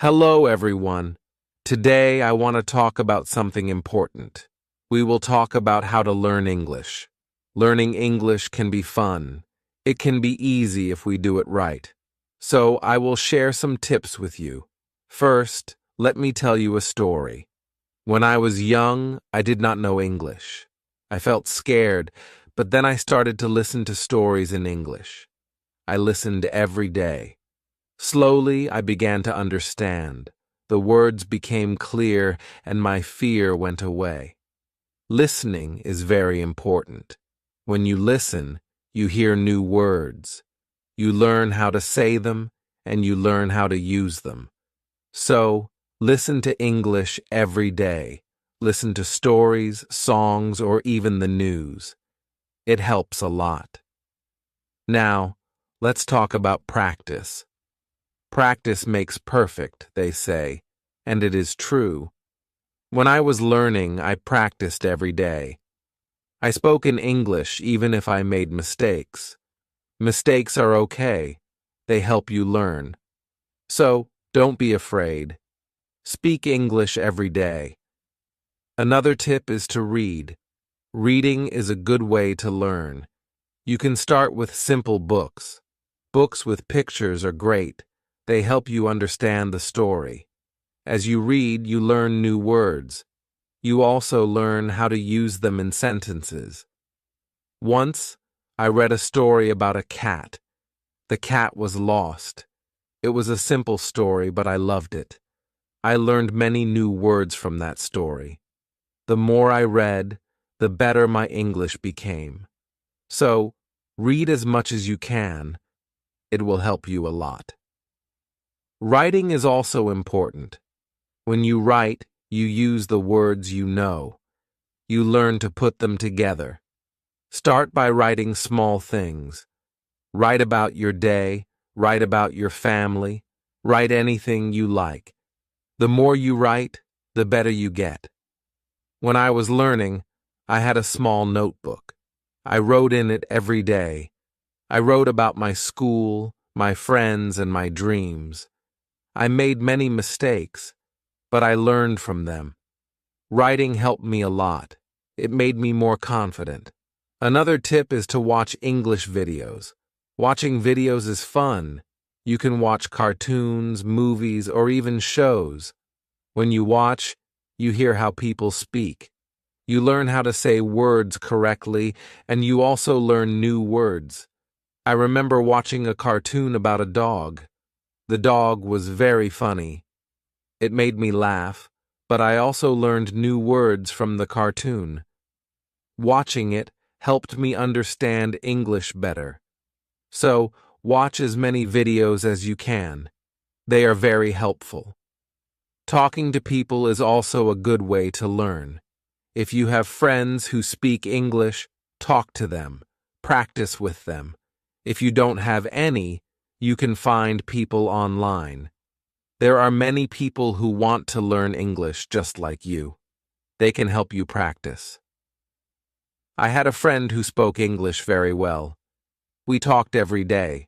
Hello, everyone. Today I want to talk about something important. We will talk about how to learn English. Learning English can be fun. It can be easy if we do it right. So I will share some tips with you. First, let me tell you a story. When I was young, I did not know English. I felt scared, but then I started to listen to stories in English. I listened every day. Slowly, I began to understand. The words became clear, and my fear went away. Listening is very important. When you listen, you hear new words. You learn how to say them, and you learn how to use them. So, listen to English every day. Listen to stories, songs, or even the news. It helps a lot. Now, let's talk about practice. Practice makes perfect, they say, and it is true. When I was learning, I practiced every day. I spoke in English even if I made mistakes. Mistakes are okay. They help you learn. So, don't be afraid. Speak English every day. Another tip is to read. Reading is a good way to learn. You can start with simple books. Books with pictures are great. They help you understand the story. As you read, you learn new words. You also learn how to use them in sentences. Once, I read a story about a cat. The cat was lost. It was a simple story, but I loved it. I learned many new words from that story. The more I read, the better my English became. So, read as much as you can. It will help you a lot. Writing is also important. When you write, you use the words you know. You learn to put them together. Start by writing small things. Write about your day, write about your family, write anything you like. The more you write, the better you get. When I was learning, I had a small notebook. I wrote in it every day. I wrote about my school, my friends, and my dreams. I made many mistakes, but I learned from them. Writing helped me a lot. It made me more confident. Another tip is to watch English videos. Watching videos is fun. You can watch cartoons, movies, or even shows. When you watch, you hear how people speak. You learn how to say words correctly, and you also learn new words. I remember watching a cartoon about a dog. The dog was very funny. It made me laugh, but I also learned new words from the cartoon. Watching it helped me understand English better. So, watch as many videos as you can. They are very helpful. Talking to people is also a good way to learn. If you have friends who speak English, talk to them. Practice with them. If you don't have any, you can find people online. There are many people who want to learn English just like you. They can help you practice. I had a friend who spoke English very well. We talked every day.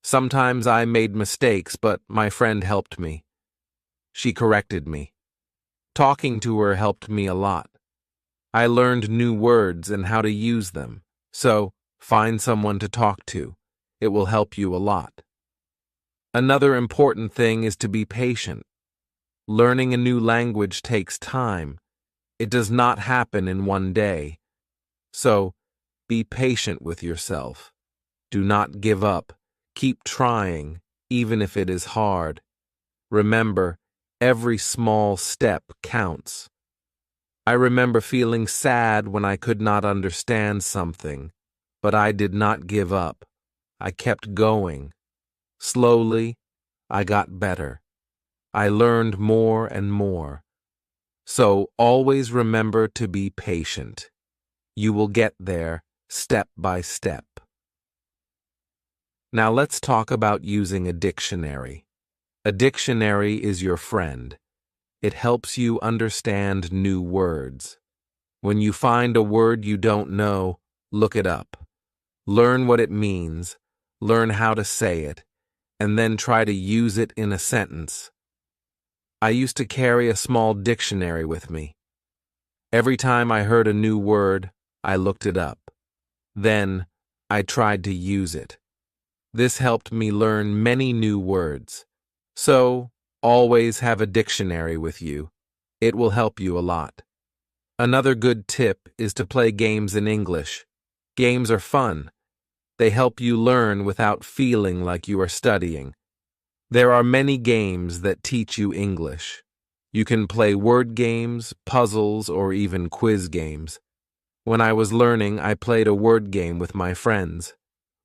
Sometimes I made mistakes, but my friend helped me. She corrected me. Talking to her helped me a lot. I learned new words and how to use them. So, find someone to talk to. It will help you a lot. Another important thing is to be patient. Learning a new language takes time. It does not happen in one day. So, be patient with yourself. Do not give up. Keep trying, even if it is hard. Remember, every small step counts. I remember feeling sad when I could not understand something, but I did not give up. I kept going. Slowly, I got better. I learned more and more. So always remember to be patient. You will get there step by step. Now let's talk about using a dictionary. A dictionary is your friend. It helps you understand new words. When you find a word you don't know, look it up. Learn what it means, learn how to say it, and then try to use it in a sentence. I used to carry a small dictionary with me. Every time I heard a new word, I looked it up. Then, I tried to use it. This helped me learn many new words. So, always have a dictionary with you. It will help you a lot. Another good tip is to play games in English. Games are fun. They help you learn without feeling like you are studying. There are many games that teach you English. You can play word games, puzzles, or even quiz games. When I was learning, I played a word game with my friends.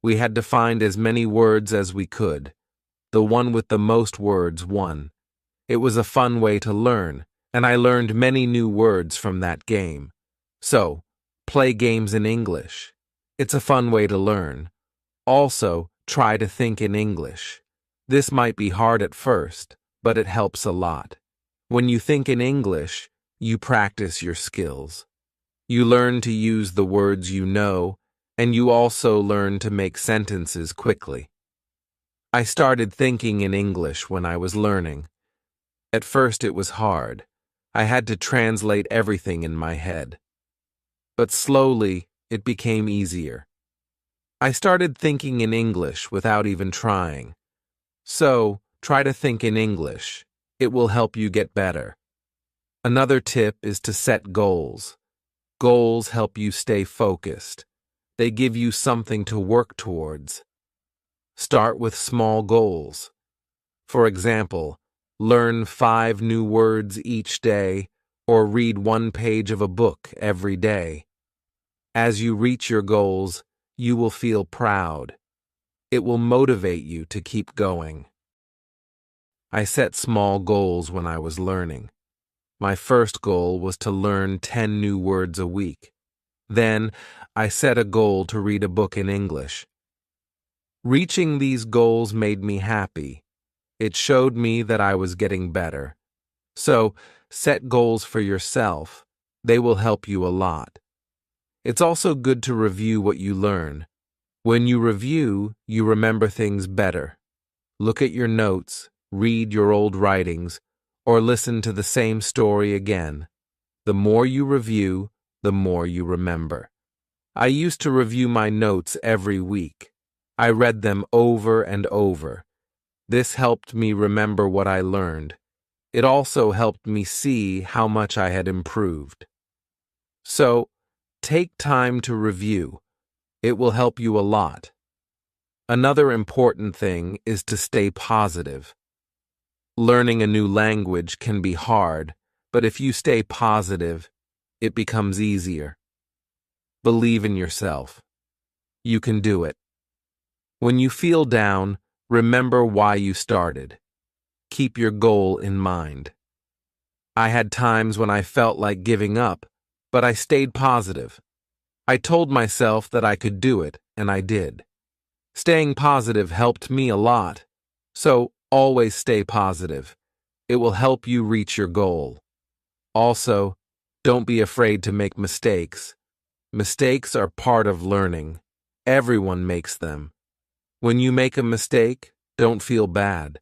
We had to find as many words as we could. The one with the most words won. It was a fun way to learn, and I learned many new words from that game. So, play games in English. It's a fun way to learn. Also, try to think in English. This might be hard at first, but it helps a lot. When you think in English, you practice your skills. You learn to use the words you know, and you also learn to make sentences quickly. I started thinking in English when I was learning. At first it was hard. I had to translate everything in my head. But slowly, it became easier. I started thinking in English without even trying. So, try to think in English. It will help you get better. Another tip is to set goals. Goals help you stay focused. They give you something to work towards. Start with small goals. For example, learn 5 new words each day or read 1 page of a book every day. As you reach your goals, you will feel proud. It will motivate you to keep going. I set small goals when I was learning. My first goal was to learn 10 new words a week. Then, I set a goal to read a book in English. Reaching these goals made me happy. It showed me that I was getting better. So, set goals for yourself. They will help you a lot. It's also good to review what you learn. When you review, you remember things better. Look at your notes, read your old writings, or listen to the same story again. The more you review, the more you remember. I used to review my notes every week. I read them over and over. This helped me remember what I learned. It also helped me see how much I had improved. So, take time to review. It will help you a lot. Another important thing is to stay positive. Learning a new language can be hard, but if you stay positive, it becomes easier. Believe in yourself. You can do it. When you feel down, remember why you started. Keep your goal in mind. I had times when I felt like giving up, but I stayed positive. I told myself that I could do it, and I did. Staying positive helped me a lot, so always stay positive. It will help you reach your goal. Also, don't be afraid to make mistakes. Mistakes are part of learning. Everyone makes them. When you make a mistake, don't feel bad.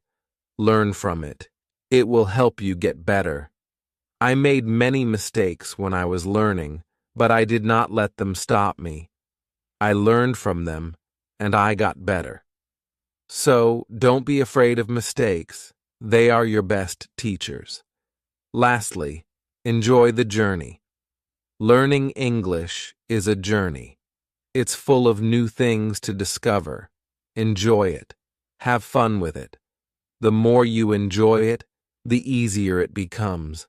Learn from it. It will help you get better. I made many mistakes when I was learning, but I did not let them stop me. I learned from them, and I got better. So, don't be afraid of mistakes. They are your best teachers. Lastly, enjoy the journey. Learning English is a journey. It's full of new things to discover. Enjoy it. Have fun with it. The more you enjoy it, the easier it becomes.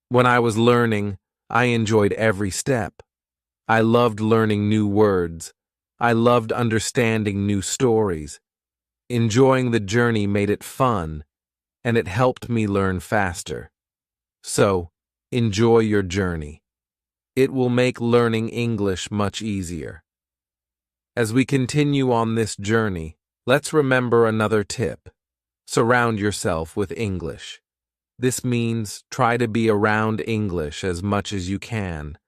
When I was learning, I enjoyed every step. I loved learning new words. I loved understanding new stories. Enjoying the journey made it fun, and it helped me learn faster. So, enjoy your journey. It will make learning English much easier. As we continue on this journey, let's remember another tip. Surround yourself with English. This means try to be around English as much as you can.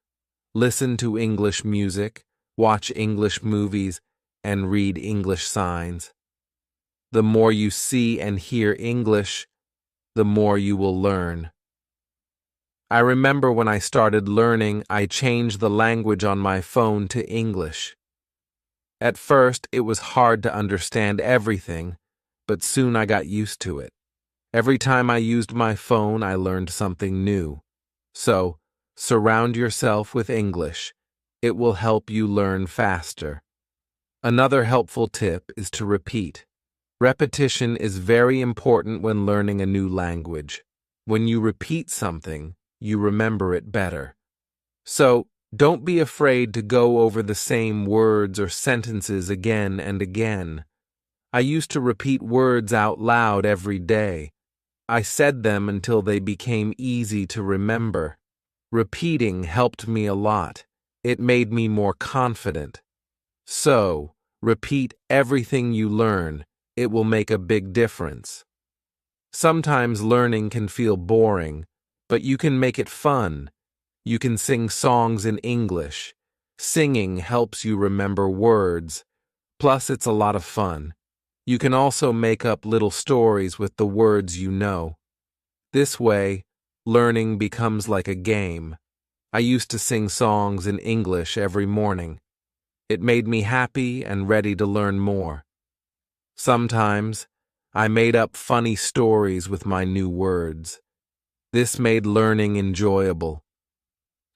Listen to English music, watch English movies, and read English signs. The more you see and hear English, the more you will learn. I remember when I started learning, I changed the language on my phone to English. At first, it was hard to understand everything, but soon I got used to it. Every time I used my phone, I learned something new. So, surround yourself with English. It will help you learn faster. Another helpful tip is to repeat. Repetition is very important when learning a new language. When you repeat something, you remember it better. So, don't be afraid to go over the same words or sentences again and again. I used to repeat words out loud every day. I said them until they became easy to remember. Repeating helped me a lot. It made me more confident. So, repeat everything you learn. It will make a big difference. Sometimes learning can feel boring, but you can make it fun. You can sing songs in English. Singing helps you remember words. Plus, it's a lot of fun. You can also make up little stories with the words you know. This way, learning becomes like a game. I used to sing songs in English every morning. It made me happy and ready to learn more. Sometimes, I made up funny stories with my new words. This made learning enjoyable.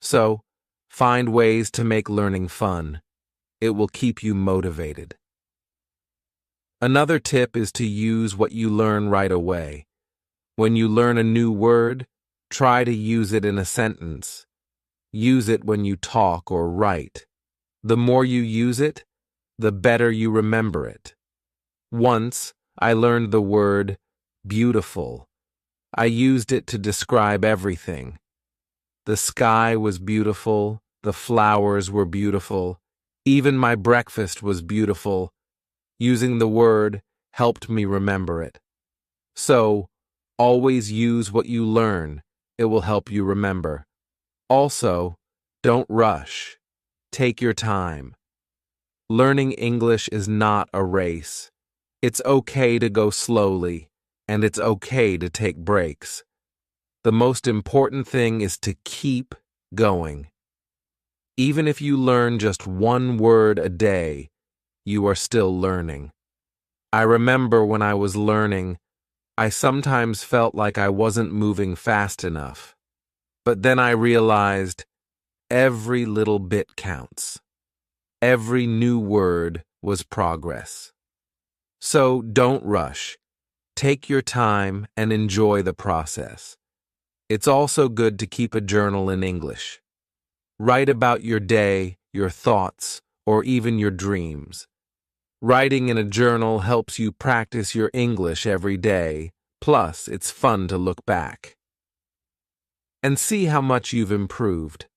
So, find ways to make learning fun. It will keep you motivated. Another tip is to use what you learn right away. When you learn a new word, try to use it in a sentence. Use it when you talk or write. The more you use it, the better you remember it. Once, I learned the word beautiful. I used it to describe everything. The sky was beautiful, the flowers were beautiful, even my breakfast was beautiful. Using the word helped me remember it. So, always use what you learn. It will help you remember. Also, don't rush. Take your time. Learning English is not a race. It's okay to go slowly, and it's okay to take breaks. The most important thing is to keep going. Even if you learn just one word a day, you are still learning. I remember when I was learning, I sometimes felt like I wasn't moving fast enough. But then I realized every little bit counts. Every new word was progress. So don't rush. Take your time and enjoy the process. It's also good to keep a journal in English. Write about your day, your thoughts, or even your dreams. Writing in a journal helps you practice your English every day, plus it's fun to look back and see how much you've improved.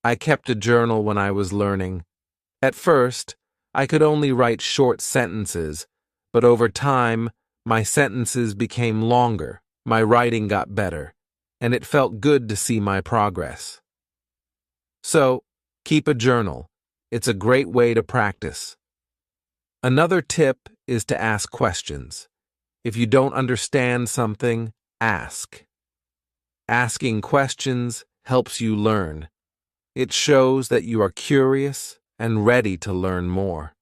I kept a journal when I was learning. At first, I could only write short sentences, but over time, my sentences became longer, my writing got better, and it felt good to see my progress. So, keep a journal. It's a great way to practice. Another tip is to ask questions. If you don't understand something, ask. Asking questions helps you learn. It shows that you are curious and ready to learn more.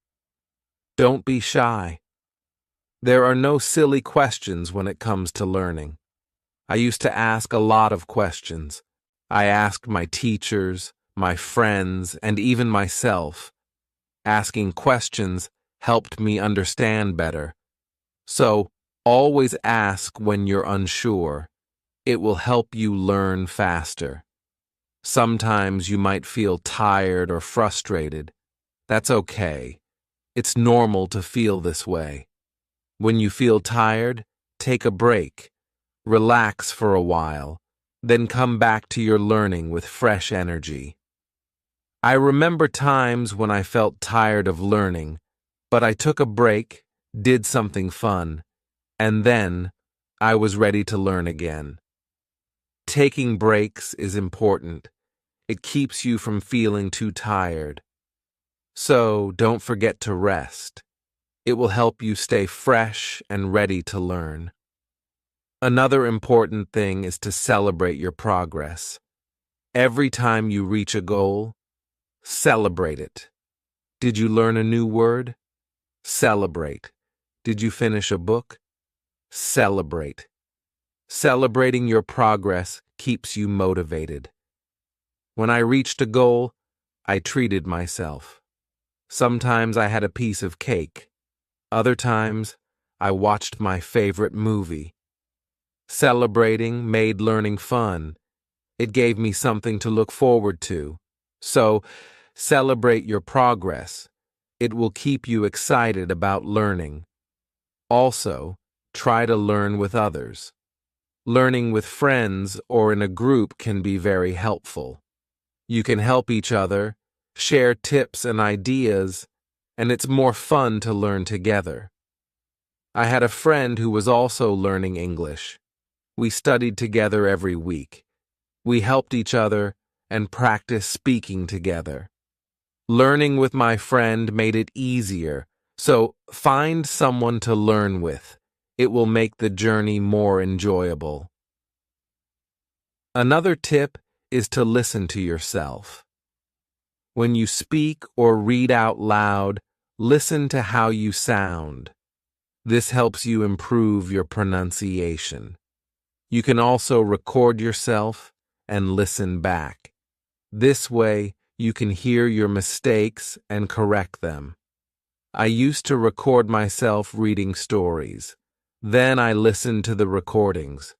Don't be shy. There are no silly questions when it comes to learning. I used to ask a lot of questions. I asked my teachers, my friends, and even myself. Asking questions helped me understand better. So, always ask when you're unsure. It will help you learn faster. Sometimes you might feel tired or frustrated. That's okay. It's normal to feel this way. When you feel tired, take a break. Relax for a while, then come back to your learning with fresh energy. I remember times when I felt tired of learning, but I took a break, did something fun, and then I was ready to learn again. Taking breaks is important. It keeps you from feeling too tired. So don't forget to rest. It will help you stay fresh and ready to learn. Another important thing is to celebrate your progress. Every time you reach a goal, celebrate it. Did you learn a new word? Celebrate. Did you finish a book? Celebrate. Celebrating your progress keeps you motivated. When I reached a goal, I treated myself. Sometimes I had a piece of cake. Other times, I watched my favorite movie. Celebrating made learning fun. It gave me something to look forward to. So, celebrate your progress. It will keep you excited about learning. Also, try to learn with others. Learning with friends or in a group can be very helpful. You can help each other, share tips and ideas, and it's more fun to learn together. I had a friend who was also learning English. We studied together every week. We helped each other and practiced speaking together. Learning with my friend made it easier, so find someone to learn with. It will make the journey more enjoyable. Another tip is to listen to yourself. When you speak or read out loud, listen to how you sound. This helps you improve your pronunciation. You can also record yourself and listen back. This way, you can hear your mistakes and correct them. I used to record myself reading stories. Then I listened to the recordings.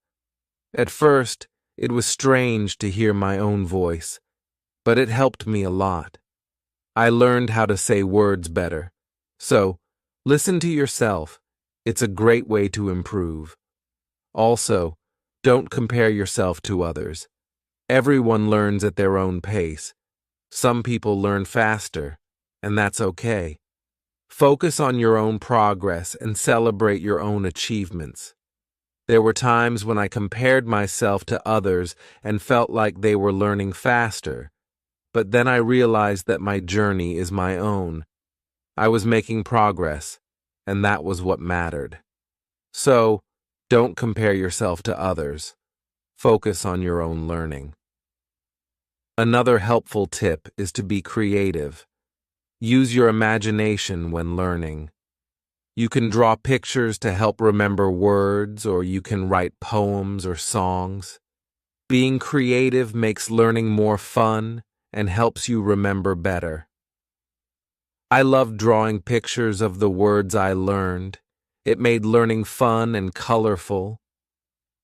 At first, it was strange to hear my own voice, but it helped me a lot. I learned how to say words better. So, listen to yourself. It's a great way to improve. Also, don't compare yourself to others. Everyone learns at their own pace. Some people learn faster, and that's okay. Focus on your own progress and celebrate your own achievements. There were times when I compared myself to others and felt like they were learning faster, but then I realized that my journey is my own. I was making progress, and that was what mattered. So, don't compare yourself to others. Focus on your own learning. Another helpful tip is to be creative. Use your imagination when learning. You can draw pictures to help remember words, or you can write poems or songs. Being creative makes learning more fun and helps you remember better. I love drawing pictures of the words I learned. It made learning fun and colorful.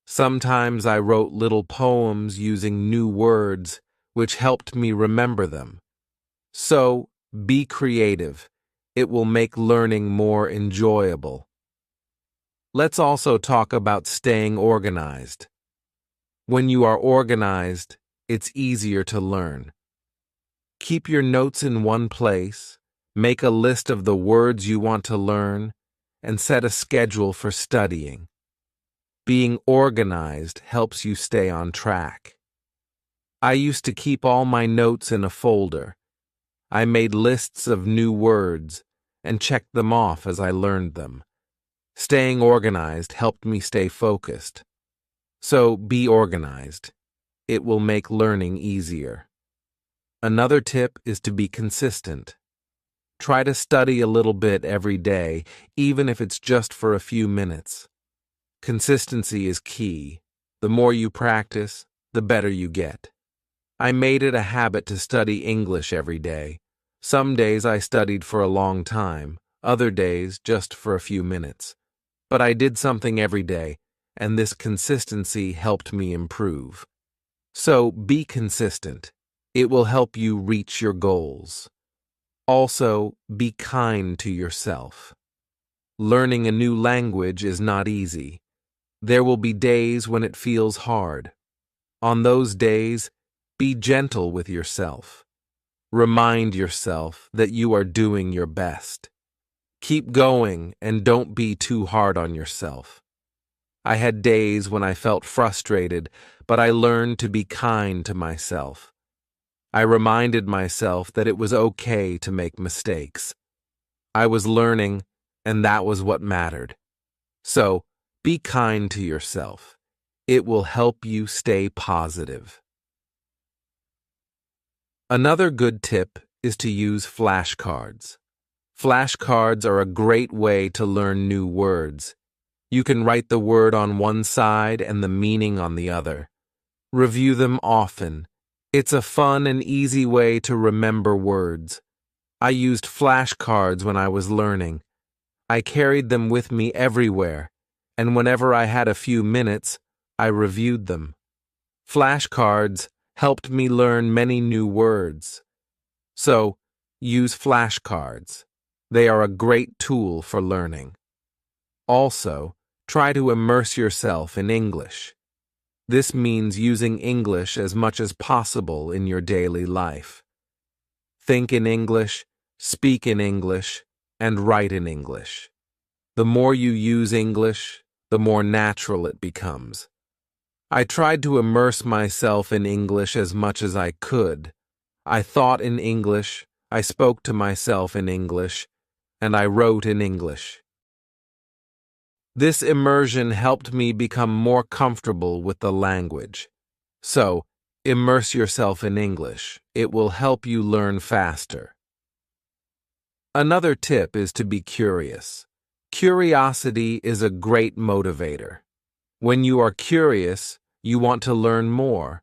Sometimes I wrote little poems using new words, which helped me remember them. So, be creative. It will make learning more enjoyable. Let's also talk about staying organized. When you are organized, it's easier to learn. Keep your notes in one place, make a list of the words you want to learn, and set a schedule for studying. Being organized helps you stay on track. I used to keep all my notes in a folder. I made lists of new words and checked them off as I learned them. Staying organized helped me stay focused. So be organized. It will make learning easier. Another tip is to be consistent. Try to study a little bit every day, even if it's just for a few minutes. Consistency is key. The more you practice, the better you get. I made it a habit to study English every day. Some days I studied for a long time, other days just for a few minutes. But I did something every day, and this consistency helped me improve. So be consistent. It will help you reach your goals. Also, be kind to yourself. Learning a new language is not easy. There will be days when it feels hard. On those days, be gentle with yourself. Remind yourself that you are doing your best. Keep going and don't be too hard on yourself. I had days when I felt frustrated, but I learned to be kind to myself. I reminded myself that it was okay to make mistakes. I was learning, and that was what mattered. So, Be kind to yourself. It will help you stay positive. Another good tip is to use flashcards. Flashcards are a great way to learn new words. You can write the word on one side and the meaning on the other. Review them often. It's a fun and easy way to remember words. I used flashcards when I was learning. I carried them with me everywhere, and whenever I had a few minutes, I reviewed them. Flashcards helped me learn many new words. So, use flashcards. They are a great tool for learning. Also, try to immerse yourself in English. This means using English as much as possible in your daily life. Think in English, speak in English, and write in English. The more you use English, the more natural it becomes. I tried to immerse myself in English as much as I could. I thought in English, I spoke to myself in English, and I wrote in English. This immersion helped me become more comfortable with the language. So, immerse yourself in English. It will help you learn faster. Another tip is to be curious. Curiosity is a great motivator. When you are curious, you want to learn more.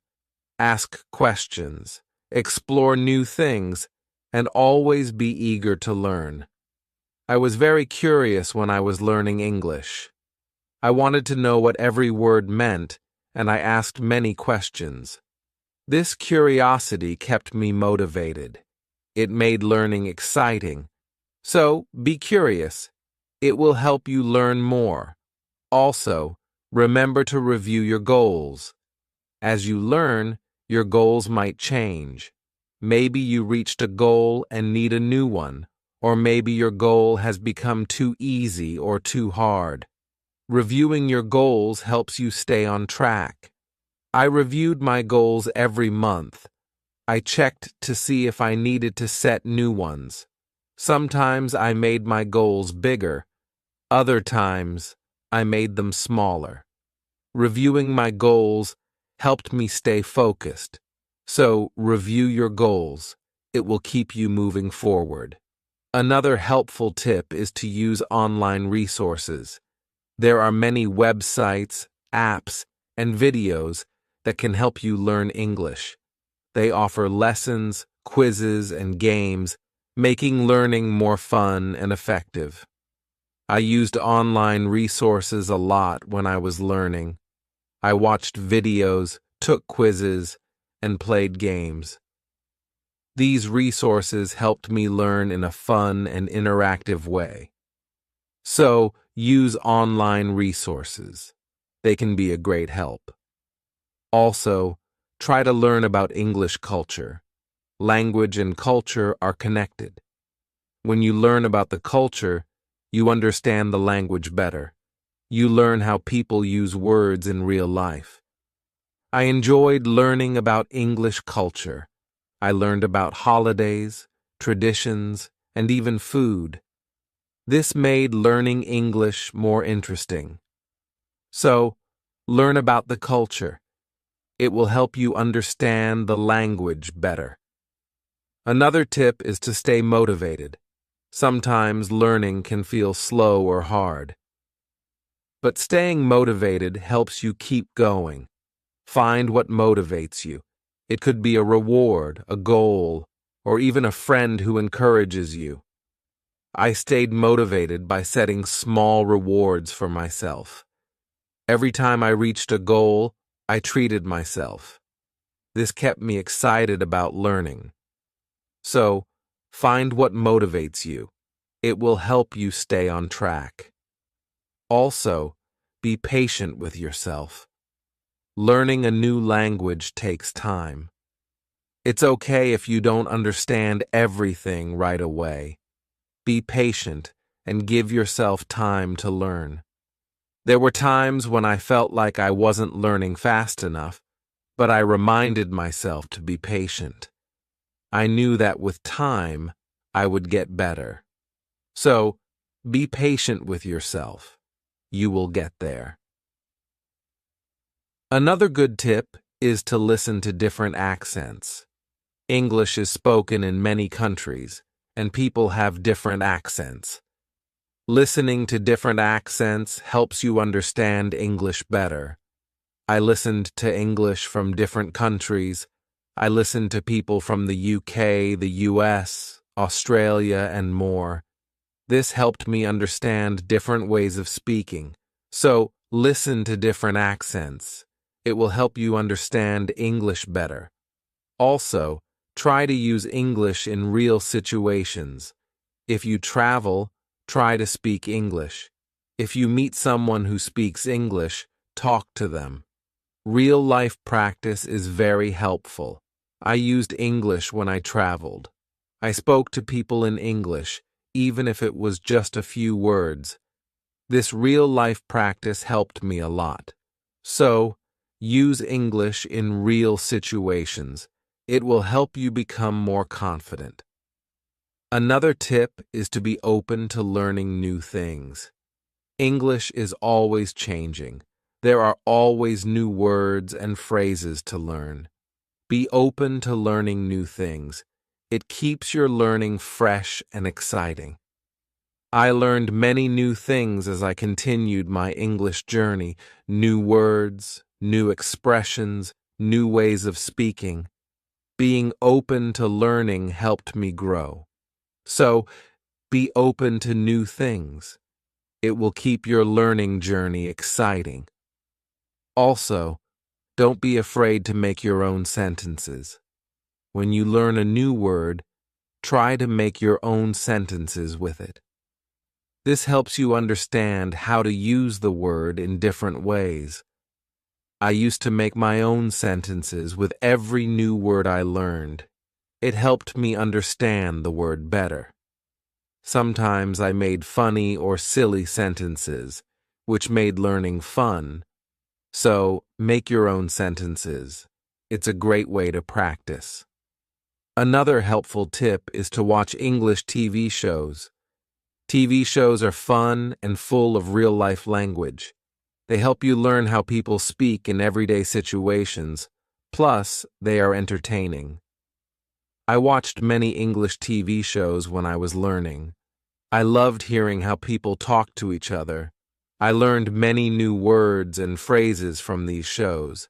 Ask questions, explore new things, and always be eager to learn. I was very curious when I was learning English. I wanted to know what every word meant, and I asked many questions. This curiosity kept me motivated. It made learning exciting. So, be curious. It will help you learn more. Also, remember to review your goals. As you learn, your goals might change. Maybe you reached a goal and need a new one, or maybe your goal has become too easy or too hard. Reviewing your goals helps you stay on track. I reviewed my goals every month. I checked to see if I needed to set new ones. Sometimes I made my goals bigger. Other times, I made them smaller. Reviewing my goals helped me stay focused. So, review your goals. It will keep you moving forward. Another helpful tip is to use online resources. There are many websites, apps, and videos that can help you learn English. They offer lessons, quizzes, and games, making learning more fun and effective. I used online resources a lot when I was learning. I watched videos, took quizzes, and played games. These resources helped me learn in a fun and interactive way. So, use online resources. They can be a great help. Also, try to learn about English culture. Language and culture are connected. When you learn about the culture, you understand the language better. You learn how people use words in real life. I enjoyed learning about English culture. I learned about holidays, traditions, and even food. This made learning English more interesting. So, learn about the culture. It will help you understand the language better. Another tip is to stay motivated. Sometimes learning can feel slow or hard. But staying motivated helps you keep going. Find what motivates you. It could be a reward, a goal, or even a friend who encourages you. I stayed motivated by setting small rewards for myself. Every time I reached a goal, I treated myself. This kept me excited about learning. So, find what motivates you. It will help you stay on track. Also, be patient with yourself. Learning a new language takes time. It's okay if you don't understand everything right away. Be patient and give yourself time to learn. There were times when I felt like I wasn't learning fast enough, but I reminded myself to be patient. I knew that with time, I would get better. So, be patient with yourself. you will get there. Another good tip is to listen to different accents. English is spoken in many countries, and people have different accents. Listening to different accents helps you understand English better. I listened to English from different countries. I listened to people from the UK, the US, Australia, and more. This helped me understand different ways of speaking. So, listen to different accents. It will help you understand English better. Also, try to use English in real situations. If you travel, try to speak English. If you meet someone who speaks English, talk to them. Real-life practice is very helpful. I used English when I traveled. I spoke to people in English, even if it was just a few words. This real-life practice helped me a lot. So, use English in real situations. It will help you become more confident. Another tip is to be open to learning new things. English is always changing. There are always new words and phrases to learn. Be open to learning new things. It keeps your learning fresh and exciting. I learned many new things as I continued my English journey, new words, new expressions, new ways of speaking. Being open to learning helped me grow. So, be open to new things. It will keep your learning journey exciting. Also, don't be afraid to make your own sentences. When you learn a new word, try to make your own sentences with it. This helps you understand how to use the word in different ways. I used to make my own sentences with every new word I learned. It helped me understand the word better. Sometimes I made funny or silly sentences, which made learning fun. So, make your own sentences. It's a great way to practice. Another helpful tip is to watch English TV shows. TV shows are fun and full of real-life language. They help you learn how people speak in everyday situations, plus they are entertaining. I watched many English TV shows when I was learning. I loved hearing how people talk to each other. I learned many new words and phrases from these shows.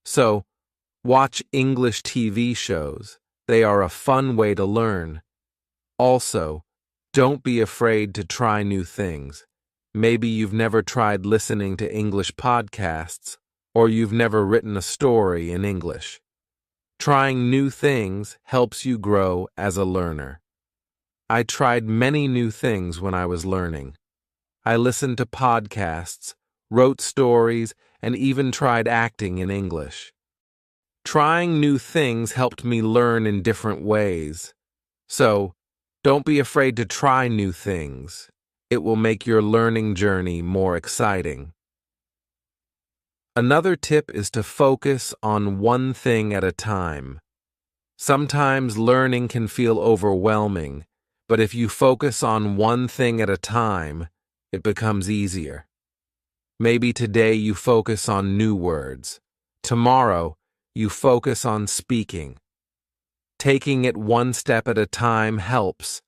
So, watch English TV shows. They are a fun way to learn. Also, don't be afraid to try new things. Maybe you've never tried listening to English podcasts, or you've never written a story in English. Trying new things helps you grow as a learner. I tried many new things when I was learning. I listened to podcasts, wrote stories, and even tried acting in English. Trying new things helped me learn in different ways. So, don't be afraid to try new things. It will make your learning journey more exciting. Another tip is to focus on one thing at a time. Sometimes learning can feel overwhelming, but if you focus on one thing at a time, it becomes easier. Maybe today you focus on new words. Tomorrow, you focus on speaking. Taking it one step at a time helps.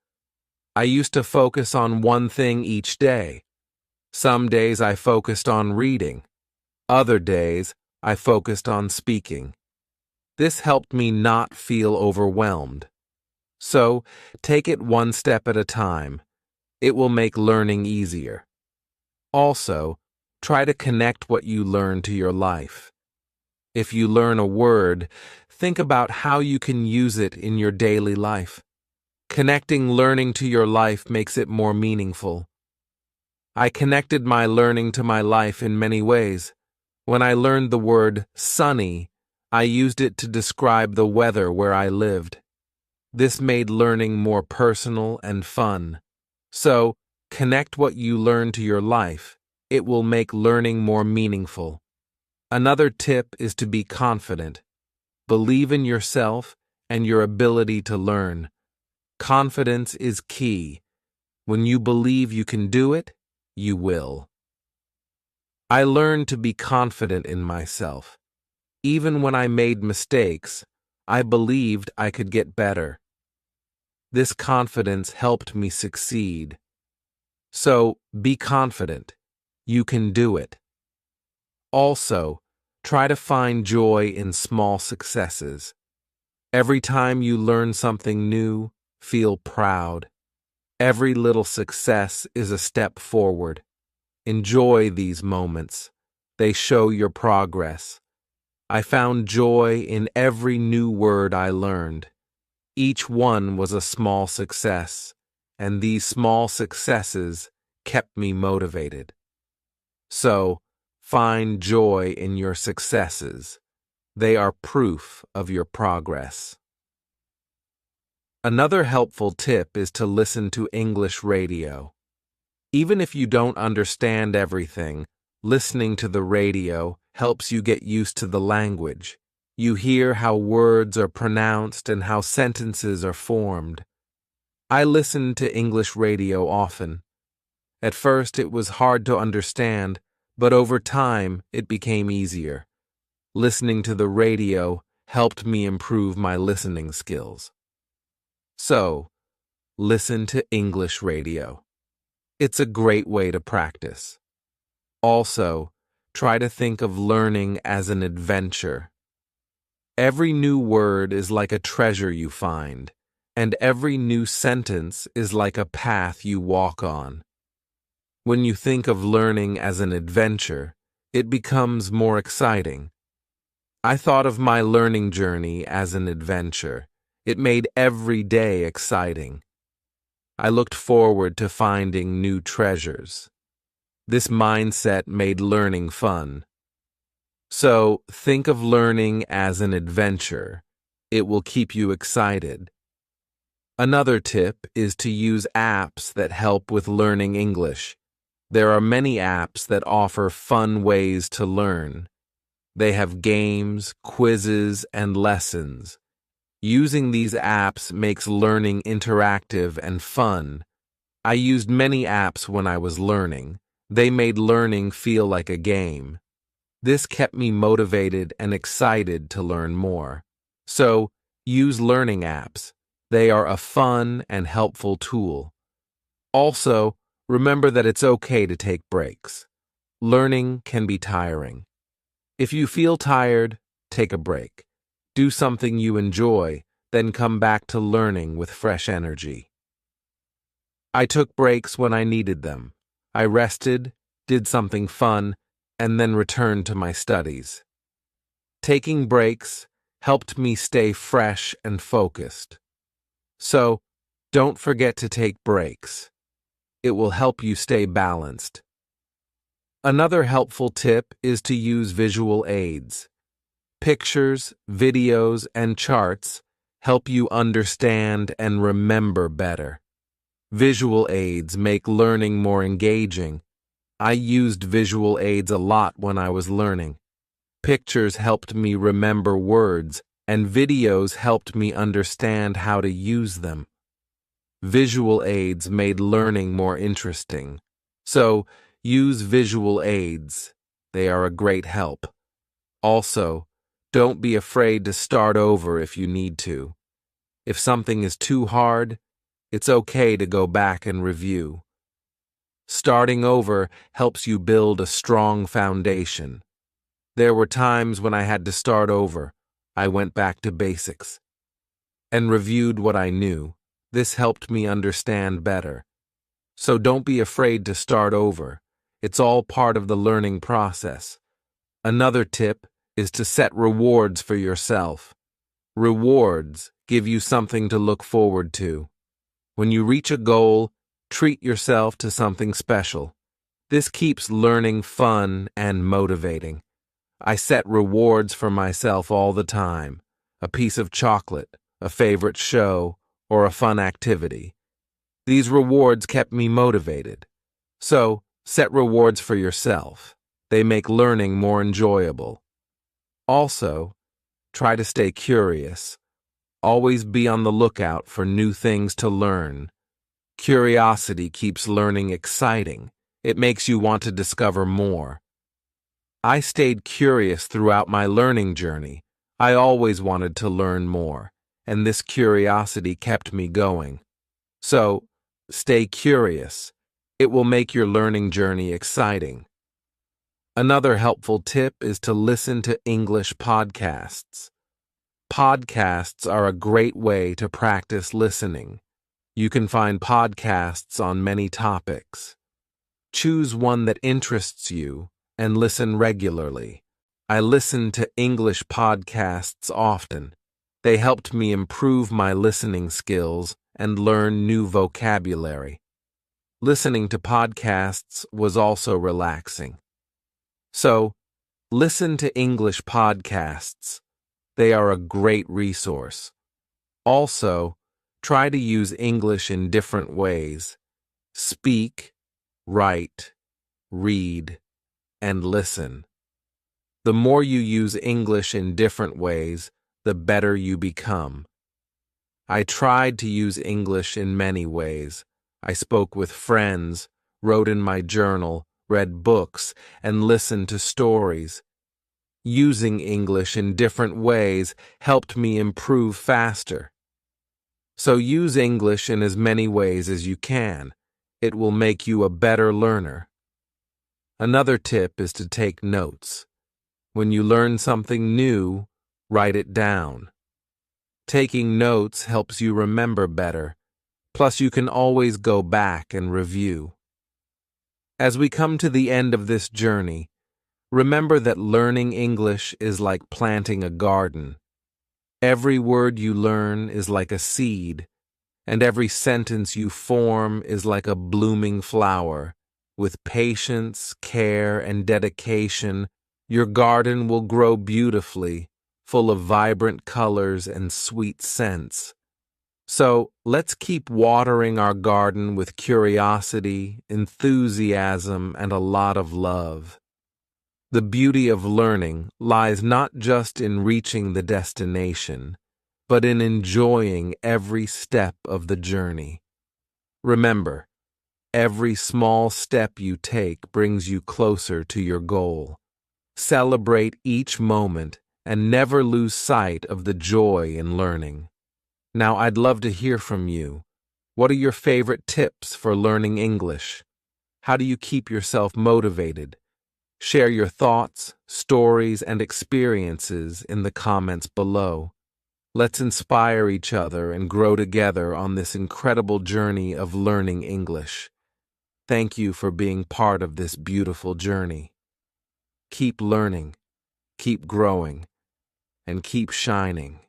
I used to focus on one thing each day. Some days I focused on reading. Other days, I focused on speaking. This helped me not feel overwhelmed. So, take it one step at a time. It will make learning easier. Also, try to connect what you learn to your life. If you learn a word, think about how you can use it in your daily life. Connecting learning to your life makes it more meaningful. I connected my learning to my life in many ways. When I learned the word sunny, I used it to describe the weather where I lived. This made learning more personal and fun. So, connect what you learn to your life. It will make learning more meaningful. Another tip is to be confident. Believe in yourself and your ability to learn. Confidence is key. When you believe you can do it, you will. I learned to be confident in myself. Even when I made mistakes, I believed I could get better. This confidence helped me succeed. So, be confident. You can do it. Also, try to find joy in small successes. Every time you learn something new, feel proud. Every little success is a step forward. Enjoy these moments. They show your progress. I found joy in every new word I learned. Each one was a small success, and these small successes kept me motivated. So, find joy in your successes. They are proof of your progress. Another helpful tip is to listen to English radio. Even if you don't understand everything, listening to the radio helps you get used to the language. You hear how words are pronounced and how sentences are formed. I listened to English radio often. At first it was hard to understand, but over time it became easier. Listening to the radio helped me improve my listening skills. So, listen to English radio. It's a great way to practice. Also, try to think of learning as an adventure. Every new word is like a treasure you find, and every new sentence is like a path you walk on. When you think of learning as an adventure, it becomes more exciting. I thought of my learning journey as an adventure. It made every day exciting. I looked forward to finding new treasures. This mindset made learning fun. So, think of learning as an adventure. It will keep you excited. Another tip is to use apps that help with learning English. There are many apps that offer fun ways to learn. They have games, quizzes, and lessons. Using these apps makes learning interactive and fun. I used many apps when I was learning. They made learning feel like a game. This kept me motivated and excited to learn more. So, use learning apps. They are a fun and helpful tool. Also, remember that it's okay to take breaks. Learning can be tiring. If you feel tired, take a break. Do something you enjoy, then come back to learning with fresh energy. I took breaks when I needed them. I rested, did something fun, and then returned to my studies. Taking breaks helped me stay fresh and focused. So, don't forget to take breaks. It will help you stay balanced. Another helpful tip is to use visual aids. Pictures, videos, and charts help you understand and remember better. Visual aids make learning more engaging. I used visual aids a lot when I was learning. Pictures helped me remember words, and videos helped me understand how to use them. Visual aids made learning more interesting. So, use visual aids. They are a great help. Also, don't be afraid to start over if you need to. If something is too hard, it's okay to go back and review. Starting over helps you build a strong foundation. There were times when I had to start over. I went back to basics and reviewed what I knew. This helped me understand better. So don't be afraid to start over. It's all part of the learning process. Another tip is to set rewards for yourself. Rewards give you something to look forward to. When you reach a goal, treat yourself to something special. This keeps learning fun and motivating. I set rewards for myself all the time. A piece of chocolate, a favorite show, or a fun activity. These rewards kept me motivated. So, set rewards for yourself. They make learning more enjoyable. Also, try to stay curious. Always be on the lookout for new things to learn. Curiosity keeps learning exciting. It makes you want to discover more. I stayed curious throughout my learning journey. I always wanted to learn more, and this curiosity kept me going. So, stay curious. It will make your learning journey exciting. Another helpful tip is to listen to English podcasts. Podcasts are a great way to practice listening. You can find podcasts on many topics. Choose one that interests you and listen regularly. I listen to English podcasts often. They helped me improve my listening skills and learn new vocabulary. Listening to podcasts was also relaxing. So, listen to English podcasts. They are a great resource. Also, try to use English in different ways. Speak, write, read, and listen. The more you use English in different ways, the better you become. I tried to use English in many ways. I spoke with friends, wrote in my journal, read books, and listened to stories. Using English in different ways helped me improve faster. So use English in as many ways as you can. It will make you a better learner. Another tip is to take notes. When you learn something new, write it down. Taking notes helps you remember better. Plus, you can always go back and review. As we come to the end of this journey, remember that learning English is like planting a garden. Every word you learn is like a seed, and every sentence you form is like a blooming flower. With patience, care, and dedication, your garden will grow beautifully, full of vibrant colors and sweet scents. So, let's keep watering our garden with curiosity, enthusiasm, and a lot of love. The beauty of learning lies not just in reaching the destination, but in enjoying every step of the journey. Remember, every small step you take brings you closer to your goal. Celebrate each moment and never lose sight of the joy in learning. Now, I'd love to hear from you. What are your favorite tips for learning English? How do you keep yourself motivated? Share your thoughts, stories, and experiences in the comments below. Let's inspire each other and grow together on this incredible journey of learning English. Thank you for being part of this beautiful journey. Keep learning, keep growing, and keep shining.